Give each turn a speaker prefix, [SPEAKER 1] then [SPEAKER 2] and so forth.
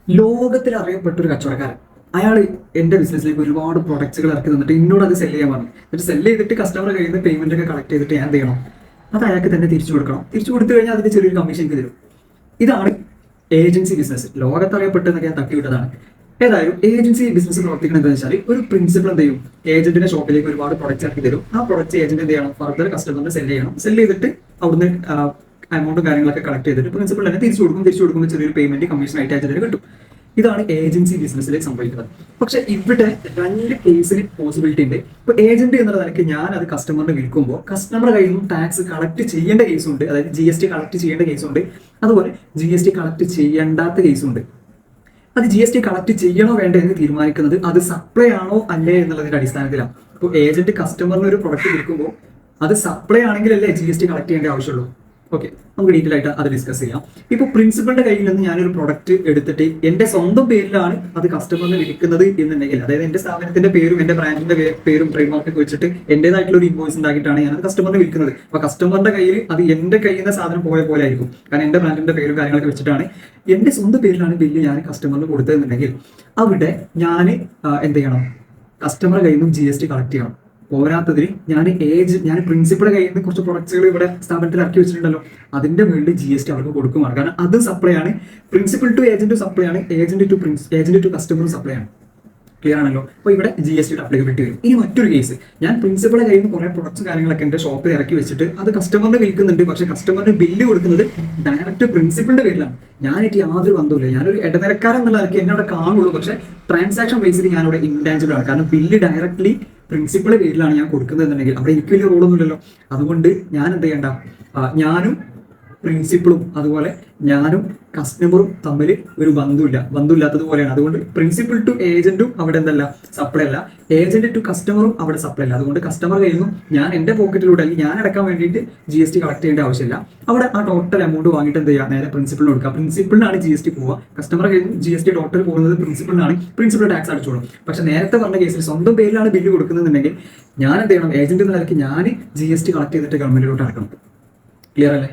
[SPEAKER 1] ലോകത്തിൽ അറിയപ്പെട്ട ഒരു കച്ചവടക്കാരൻ. അയാൾ എന്റെ ബിസിനസ്സിലേക്ക് ഒരുപാട് പ്രൊഡക്ട്സുകൾ ഇറക്കി തന്നിട്ട് എന്നോട് അത് സെല് ചെയ്യാൻ പറഞ്ഞു. എന്നിട്ട് സെല് ചെയ്തിട്ട് കസ്റ്റമർ കയ്യിൽ നിന്ന് പേയ്മെന്റ് ഒക്കെ കളക്ട് ചെയ്തിട്ട് ഞാൻ എന്ത് ചെയ്യണം? അത് അയാൾക്ക് തന്നെ തിരിച്ചു കൊടുക്കണം. തിരിച്ചു കൊടുത്തു കഴിഞ്ഞാൽ അതിന്റെ ചെറിയൊരു കമ്മീഷൻ എനിക്ക് തരും. ഇതാണ് ഏജൻസി ബിസിനസ്. ലോകത്തറിയപ്പെട്ടെന്നൊക്കെ ഞാൻ തട്ടിവിട്ടതാണ്. ഏതായാലും ഏജൻസി ബിസിനസ് പ്രവർത്തിക്കുന്നത് എന്താ വെച്ചാൽ ഒരു പ്രിൻസിപ്പൾ എന്ത് ചെയ്യും? ഏജന്റിന്റെ ഷോപ്പിലേക്ക് ഒരുപാട് പ്രൊഡക്ട്സ് ഇറക്കി തരും. ആ പ്രൊഡക്ട്സ് ഏജന്റ് എന്ത് ചെയ്യണം? ഫർദർ കസ്റ്റമറിന് സെല് ചെയ്യണം. സെല് ചെയ്തിട്ട് അവിടുന്ന് എമൗണ്ടും കാര്യങ്ങളൊക്കെ കളക്ട് ചെയ്തിട്ട് പ്രിൻസിപ്പൾ തന്നെ തിരിച്ചു കൊടുക്കും. തിരിച്ചു കൊടുക്കുമ്പോൾ ചെറിയൊരു പേയ്മെന്റ് കമ്മീഷൻ ആയിട്ട് ഏജന്റിന് കിട്ടും. ഇതാണ് ഏജൻസി ബിസിനസ്സിലേക്ക് സംഭവിക്കുന്നത്. പക്ഷെ ഇവിടെ രണ്ട് കേസിന് പോസിബിലിറ്റി ഉണ്ട്. ഇപ്പൊ ഏജന്റ് എന്നുള്ള നിലയ്ക്ക് ഞാൻ അത് കസ്റ്റമറിന് വിൽക്കുമ്പോൾ കസ്റ്റമറുടെ കയ്യിൽ നിന്നും ടാക്സ് കളക്ട് ചെയ്യേണ്ട കേസുണ്ട്. അതായത് GST കളക്ട് ചെയ്യേണ്ട കേസുണ്ട്. അതുപോലെ GST കളക്ട് ചെയ്യേണ്ടാത്ത കേസുണ്ട്. അത് GST കളക്ട് ചെയ്യണോ വേണ്ടോ എന്ന് തീരുമാനിക്കുന്നത് അത് സപ്ലൈ ആണോ അല്ലേ എന്നുള്ളതിന്റെ അടിസ്ഥാനത്തിലാണ്. ഇപ്പോൾ ഏജന്റ് കസ്റ്റമറിന് ഒരു പ്രൊഡക്റ്റ് വിൽക്കുമ്പോൾ അത് സപ്ലൈ ആണെങ്കിലല്ലേ GST കളക്ട് ചെയ്യേണ്ട ആവശ്യമുള്ളൂ. ഓക്കെ, നമുക്ക് ഡീറ്റെയിൽ ആയിട്ട് അത് ഡിസ്കസ് ചെയ്യാം. ഇപ്പോൾ പ്രിൻസിപ്പളിന്റെ കയ്യിൽ നിന്ന് ഞാനൊരു പ്രൊഡക്റ്റ് എടുത്തിട്ട് എന്റെ സ്വന്തം പേരിലാണ് അത് കസ്റ്റമറിന് വിൽക്കുന്നത് എന്നുണ്ടെങ്കിൽ, അതായത് എന്റെ സ്ഥാപനത്തിന്റെ പേരും എന്റെ ബ്രാൻഡിന്റെ പേരും ട്രേഡ് മാർക്കൊക്കെ വെച്ചിട്ട് എന്റേതായിട്ടുള്ള ഒരു ഇൻവോയ്സ് ഉണ്ടാക്കിയിട്ടാണ് ഞാൻ അത് കസ്റ്റമറിന് വിൽക്കുന്നത്. അപ്പൊ കസ്റ്റമറിന്റെ കയ്യിൽ അത് എന്റെ കയ്യിൽ നിന്ന് സാധനം പോലെ ആയിരിക്കും. കാരണം എന്റെ ബ്രാൻഡിന്റെ പേരും കാര്യങ്ങളൊക്കെ വെച്ചിട്ടാണ് എന്റെ സ്വന്തം പേരിലാണ് ബില്ല് ഞാൻ കസ്റ്റമറിന് കൊടുത്തതെന്നുണ്ടെങ്കിൽ അവിടെ ഞാൻ എന്ത് ചെയ്യണം? കസ്റ്റമറുടെ കയ്യിൽ നിന്നും GST കളക്ട് ചെയ്യണം. പോരാത്തതിന് ഞാൻ പ്രിൻസിപ്പളുടെ കയ്യിൽ നിന്ന് കുറച്ച് പ്രൊഡക്ട്സുകൾ ഇവിടെ സ്ഥാപനത്തിൽ ഇറക്കി വെച്ചിട്ടുണ്ടല്ലോ, അതിന്റെ മുകളിൽ GST അവർക്ക് കൊടുക്കുമാണ്. കാരണം അത് സപ്ലൈ ആണ്. പ്രിൻസിപ്പൽ ടു ഏജന്റ് സപ്ലൈ ആണ്. ഏജന്റ് ടു കസ്റ്റമർ സപ്ലൈ ആണ്. ക്ലിയർ ആണല്ലോ? അപ്പൊ ഇവിടെ GST അപ്ലിക്കബിലിറ്റി വരും. ഇനി മറ്റൊരു കേസ്, ഞാൻ പ്രിൻസിപ്പളുടെ കയ്യിൽ നിന്ന് കുറെ പ്രൊഡക്ട്സ് കാര്യങ്ങളൊക്കെ എന്റെ ഷോപ്പിൽ ഇറക്കി വെച്ചിട്ട് അത് കസ്റ്റമറിന് വിൽക്കുന്നുണ്ട്. പക്ഷെ കസ്റ്റമറിന് ബില്ല് കൊടുക്കുന്നത് ഡയറക്റ്റ് പ്രിൻസിപ്പളിന്റെ പേരിലാണ്. ഞാനായിട്ട് യാതൊരു ബന്ധമില്ല. ഞാനൊരു ഇടനിലക്കാരൻ എന്നുള്ള നിലയ്ക്ക് എന്നെ അവിടെ കാണുള്ളൂ. പക്ഷെ ട്രാൻസാക്ഷൻ ബേസിൽ ഞാനിവിടെ ഇൻടാഞ്ചിബിൾ ആണ്. കാരണം ബില്ല് ഡയറക്ട്ലി പ്രിൻസിപ്പൾ പേരിലാണ് ഞാൻ കൊടുക്കുന്നത് എന്നുണ്ടെങ്കിൽ അവിടെ എനിക്ക് വലിയ റോളൊന്നുമില്ലല്ലോ. അതുകൊണ്ട് ഞാൻ എന്ത് ചെയ്യണ്ട? ഞാനും പ്രിൻസിപ്പളും അതുപോലെ ഞാനും കസ്റ്റമറും തമ്മിൽ ഒരു ബന്ധമില്ലാത്തത് പോലെയാണ്. അതുകൊണ്ട് പ്രിൻസിപ്പൽ ടു ഏജന്റും അവിടെ എന്തല്ല? സപ്ലൈ അല്ല. ഏജന്റ് ടു കസ്റ്റമറും അവിടെ സപ്ലൈ അല്ല. അതുകൊണ്ട് കസ്റ്റമർ കയ്യിൽ നിന്നും ഞാൻ എന്റെ പോക്കറ്റിലൂടെ അല്ലെങ്കിൽ ഞാൻ അടക്കാൻ വേണ്ടിയിട്ട് GST കളക്ട് ചെയ്യേണ്ട ആവശ്യമില്ല. അവിടെ ആ ടോട്ടൽ എമൗണ്ട് വാങ്ങിയിട്ട് എന്ത് ചെയ്യുക? നേരെ പ്രിൻസിപ്പളിന് കൊടുക്കുക. പ്രിൻസിപ്പളിനാണ് GST പോവുക. കസ്റ്റമർ കയ്യിൽ നിന്ന് GST ടോട്ടൽ പോകുന്നത് പ്രിൻസിപ്പളിനാണ്. Principal tax അടിച്ചോളും. പക്ഷെ നേരത്തെ പറഞ്ഞ കേസിൽ സ്വന്തം പേരിലാണ് ബില്ല് കൊടുക്കുന്നതെന്നുണ്ടെങ്കിൽ ഞാൻ എന്ത് ചെയ്യണം? ഏജന്റ് എന്ന നിലയ്ക്ക് ഞാൻ GST കളക്ട് ചെയ്തിട്ട് ഗവൺമെന്റിലോട്ട് അടക്കണം. ക്ലിയർ അല്ലേ?